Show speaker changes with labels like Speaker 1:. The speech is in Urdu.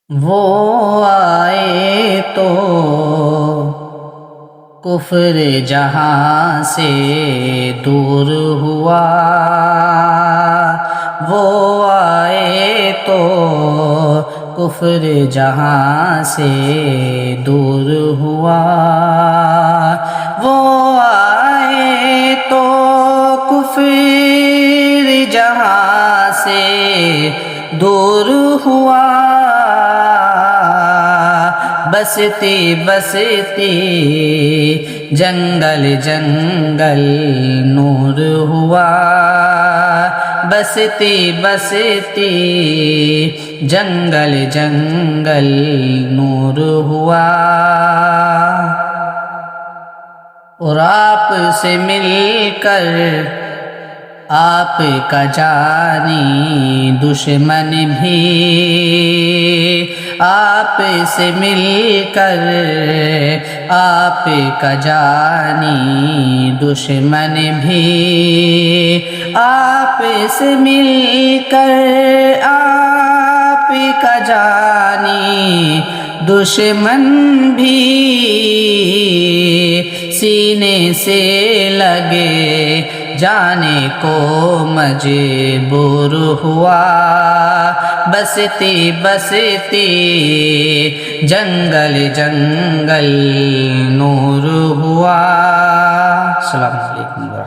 Speaker 1: وہ آئے تو کفر جہاں سے دور ہوا، وہ آئے تو کفر جہاں سے دور ہوا، وہ آئے تو کفر جہاں سے دور ہوا، بستی بستی جنگل جنگل نور ہوا، بستی بستی جنگل جنگل نور ہوا، اور آپ سے مل کر آپ کا جانی دشمن بھی، آپ سے مل کر آپ کا جانی دشمن بھی، آپ سے مل کر آپ کا جانی دشمن بھی، سینے سے لگے جانے کو مجبور ہوا، بستی بستی جنگل جنگل نور ہوا۔ السلام علیکم۔